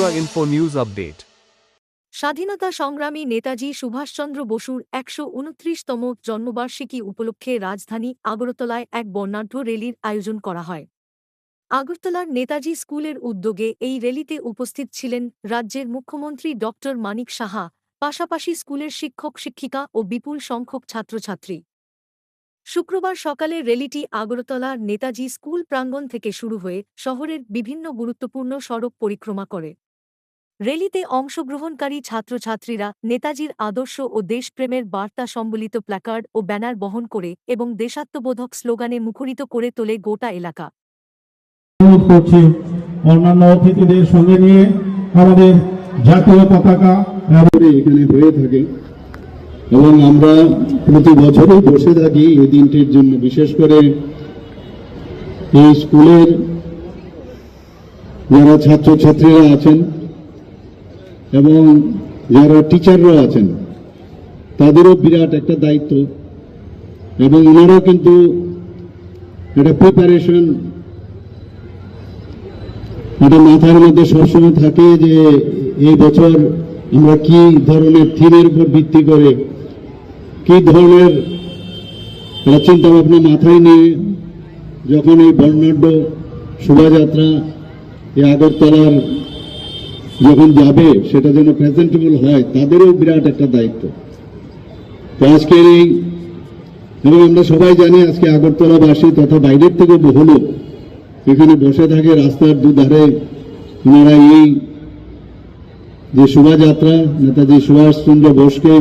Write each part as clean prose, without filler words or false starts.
Bangla Info News Update. স্বাধীনতা সংগ্রামী নেতাজি সুভাষচন্দ্র বসুর ১২৯তম জন্মবার্ষিকী উপলক্ষে রাজধানী আগরতলায় এক বর্ণাঢ্য র্যালির আয়োজন করা হয়। আগরতলার নেতাজি স্কুলের উদ্যোগে এই র্যালিতে উপস্থিত ছিলেন রাজ্যের মুখ্যমন্ত্রী ড মানিক সাহা, পাশাপাশি স্কুলের শিক্ষক-শিক্ষিকা ও বিপুল সংখ্যক ছাত্রছাত্রী। শুক্রবার সকালে র্যালিটি আগরতলার নেতাজি স্কুল প্রাঙ্গণ থেকে শুরু হয়ে শহরের বিভিন্ন গুরুত্বপূর্ণ সড়ক পরিক্রমা করে। র্যালিতে অংশগ্রহণকারী ছাত্রছাত্রীরা নেতাজির আদর্শ ও দেশপ্রেমের বার্তা সম্বলিত প্ল্যাকার্ড ও ব্যানার বহন করে এবং দেশাত্মবোধক স্লোগানে মুখরিত করে তোলে গোটা এলাকা। অন্যান্য অতিথিদের সঙ্গে নিয়ে আমাদের জাতীয় পতাকা এখানে হয়ে থাকে এবং আমরা প্রতি বছরই বসে থাকি এই দিনটির জন্য। বিশেষ করে এই স্কুলের যারা ছাত্রছাত্রীরা আছেন এবং যারা টিচাররা আছেন তাদেরও বিরাট একটা দায়িত্ব এবং ওনারাও কিন্তু একটা প্রিপারেশন এটা মাথার মধ্যে সবসময় থাকে যে এই বছর আমরা কি ধরনের থিমের উপর ভিত্তি করে কি ধরনের চিন্তা ভাবনা মাথায় নিয়ে যখন এই বর্ণাঢ্য শোভাযাত্রা এই আগরতলার যখন যাবে সেটা যেন প্রেজেন্টেবল হয়, তাদেরও বিরাট একটা দায়িত্ব। তো আজকের এই এবং আমরা সবাই জানি আজকে আগরতলাবাসী তথা বাইরের থেকে বহু লোক এখানে বসে থাকে রাস্তার দুধারে। ওনারা এই যে শোভাযাত্রা নেতাজি সুভাষচন্দ্র বোসকে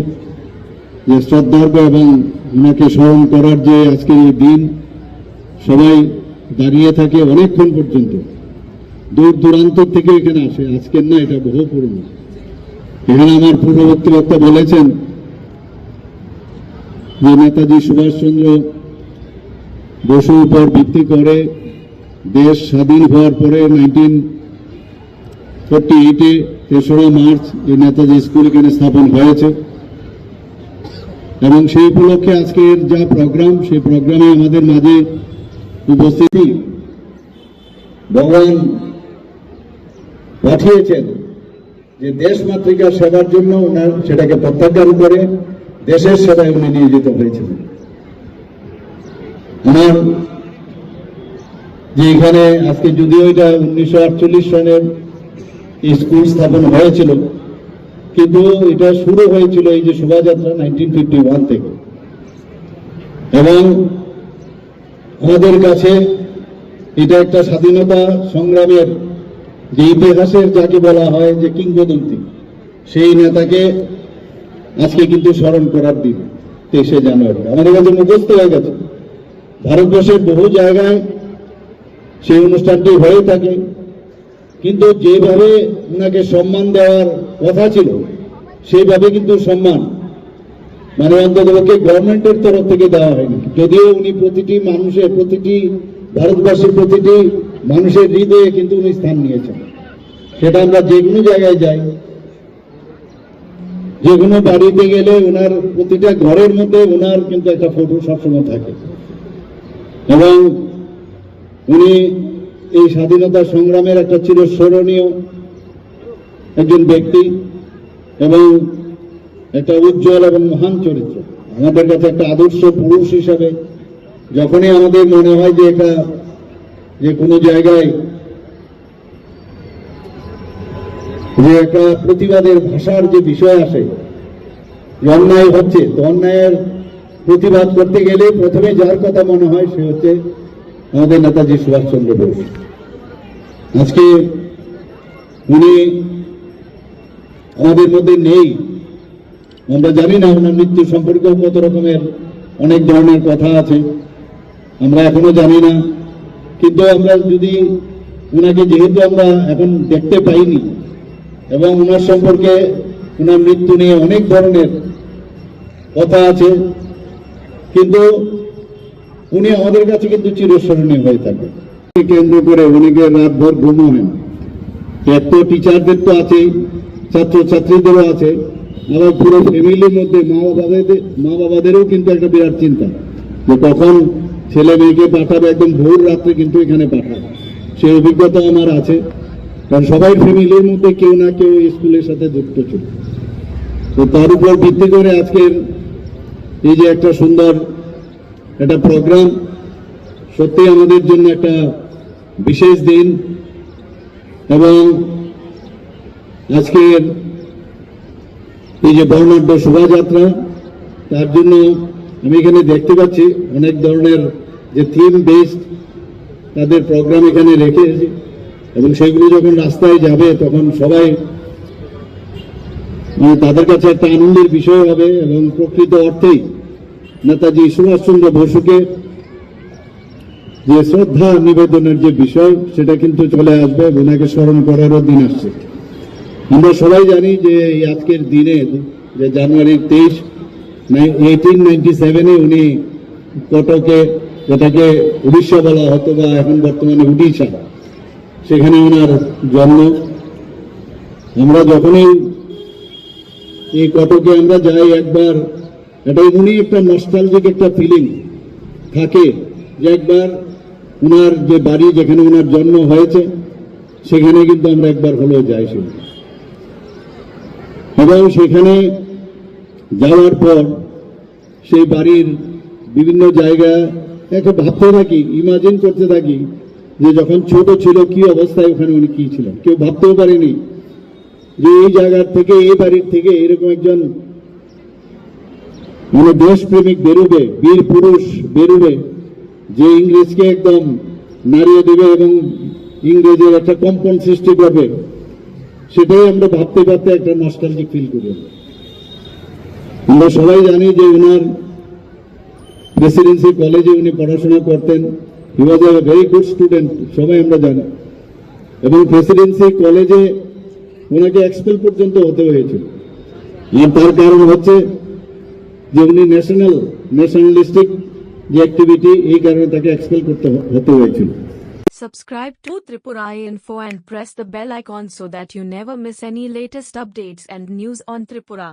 যে শ্রদ্ধার্ঘ্য এবং ওনাকে স্মরণ করার যে আজকের এই দিন, সবাই দাঁড়িয়ে থাকে অনেকক্ষণ পর্যন্ত। দূর দূরান্ত থেকে এখানে আসে, আজকের না, এটা বহু পুরনো। এখানে আমার পূর্ববর্তী বক্তা বলেছেন যে নেতাজি সুভাষচন্দ্র বসুর উপর ভিত্তি করে দেশ স্বাধীন হওয়ার পরে 1948-এ ৩রা মার্চ এই নেতাজি স্কুল এখানে স্থাপন হয়েছে এবং সেই উপলক্ষে আজকের যা প্রোগ্রাম, সেই প্রোগ্রামে আমাদের মাঝে উপস্থিতি ভগবান পাঠিয়েছেন যে দেশ মাতৃকার সেবার জন্য ওনার সেটাকে প্রত্যাখ্যান করে দেশের সেবায় উনি নিয়োজিত হয়েছিলেন। ওনার যে এখানে আজকে যদিও এটা 1948 সনের স্কুল স্থাপন হয়েছিল, কিন্তু এটা শুরু হয়েছিল এই যে শোভাযাত্রা 1951 থেকে। এবং আমাদের কাছে এটা একটা স্বাধীনতা সংগ্রামের যে ইতিহাসের যাকে বলা হয় যে কিংবদন্তি, সেই নেতাকে আজকে কিন্তু স্মরণ করার দিন 23শে জানুয়ারি আমাদের কাছে মুখস্থ হয়ে গেছে। ভারতবর্ষের বহু জায়গায় সেই অনুষ্ঠানটি হয়ে থাকে, কিন্তু যেভাবে ওনাকে সম্মান দেওয়ার কথা ছিল সেইভাবে কিন্তু সম্মান মানে অন্ততপক্ষে গভর্নমেন্টের তরফ থেকে দেওয়া হয়নি। যদিও উনি প্রতিটি মানুষের, প্রতিটি ভারতবর্ষের প্রতিটি মানুষের হৃদয়ে কিন্তু উনি স্থান নিয়েছেন। সেটা আমরা যে কোনো জায়গায় যাই, যে কোনো বাড়িতে গেলে ওনার প্রতিটা ঘরের মধ্যে ওনার কিন্তু একটা ফটো সবসময় থাকে। এবং উনি এই স্বাধীনতা সংগ্রামের একটা চিরস্মরণীয় একজন ব্যক্তি এবং একটা উজ্জ্বল এবং মহান চরিত্র। আমাদের কাছে একটা আদর্শ পুরুষ হিসাবে যখনই আমাদের মনে হয় যে এটা যে কোনো জায়গায় যে একটা প্রতিবাদের ভাষার যে বিষয় আসে, অন্যায় হচ্ছে, তো অন্যায়ের প্রতিবাদ করতে গেলে প্রথমে যার কথা মনে হয় সে হচ্ছে আমাদের নেতাজি সুভাষচন্দ্র বোস। আজকে উনি আমাদের মধ্যে নেই, আমরা জানি না ওনার মৃত্যু সম্পর্কেও কত রকমের অনেক ধরনের কথা আছে, আমরা এখনো জানি না। কিন্তু আমরা যদি ওনাকে যেহেতু আমরা এখন দেখতে পাইনি এবং ওনার সম্পর্কে ওনার মৃত্যু নিয়ে অনেক ধরনের কথা আছে, কিন্তু উনি আমাদের কাছে কিন্তু চিরস্মরণীয় হয়ে থাকে। কেন্দ্র করে অনেকে রাতভর ঘুম হয় না। এক তো টিচারদের তো আছেই, ছাত্রছাত্রীদেরও আছে, আবার পুরো ফ্যামিলির মধ্যে মা বাবাদেরও কিন্তু একটা বিরাট চিন্তা যে কখন ছেলে মেয়েকে পাঠাবে, একদম ভোর রাত্রে কিন্তু এখানে পাঠাবে। সেই অভিজ্ঞতা আমার আছে। কারণ সবাই ফ্যামিলির মধ্যে কেউ না কেউ স্কুলের সাথে যুক্ত ছিল। তো তার উপর ভিত্তি করে আজকের এই যে একটা সুন্দর একটা প্রোগ্রাম, সত্যি আমাদের জন্য একটা বিশেষ দিন। এবং আজকের এই যে বর্ণাঢ্য শোভাযাত্রা, তার জন্য আমি এখানে দেখতে পাচ্ছি অনেক ধরনের যে থিম বেসড তাদের প্রোগ্রাম এখানে রেখেছে, এবং সেগুলো যখন রাস্তায় যাবে তখন সবাই তাদের কাছে একটা আনন্দের বিষয় হবে। এবং প্রকৃত অর্থেই নেতাজি সুভাষচন্দ্র বসুকে যে শ্রদ্ধা নিবেদনের যে বিষয়, সেটা কিন্তু চলে আসবে, ওনাকে স্মরণ করারও দিন আসছে। আমরা সবাই জানি যে এই আজকের দিনে, যে জানুয়ারি 23, 1897 উনি কটকে, যেটাকে উড়িষ্যা বলা হতো বা এখন বর্তমানে উড়িষ্যা, সেখানে ওনার জন্ম। আমরা যখনই এই কটকে আমরা যাই একবার, এটা উনি একটা নস্টালজিক একটা ফিলিং থাকে যে একবার ওনার যে বাড়ি, যেখানে ওনার জন্ম হয়েছে, সেখানে কিন্তু আমরা একবার হলেও যাই। এবং সেখানে যাওয়ার পর সেই বাড়ির বিভিন্ন জায়গা একে ভাবতে থাকি, ইমাজিন করতে থাকি যে যখন ছোট ছিল কি অবস্থায় ওখানে উনি কি ছিলেন। কেউ ভাবতেও পারেনি যে এই জায়গার থেকে, এই বাড়ির থেকে এরকম একজন মানে দেশপ্রেমিক বেরোবে, বীর পুরুষ বেরোবে, যে ইংরেজকে একদম নাড়িয়ে দেবে এবং ইংরেজের একটা কম্পন সৃষ্টি করবে। সেটাই আমরা ভাবতে ভাবতে একটা নস্টালজিক ফিল করি। আমরা সবাই জানি যে ওনার প্রেসিডেন্সি কলেজে উনি পড়াশোনা করতেন। হি ওয়াজ এ ভেরি গুড স্টুডেন্ট, সবাই আমরা জানি। এবং প্রেসিডেন্সি কলেজে ওনাকে এক্সপেল পর্যন্ত হতে হয়েছিল। আর তার কারণ হচ্ছে যে উনি ন্যাশনালিস্টিক যে অ্যাক্টিভিটি, এই কারণে তাকে এক্সপেল করতে হতে হয়েছিল। Subscribe to Tripura Info and press the bell icon so that you never miss any latest updates and news on Tripura.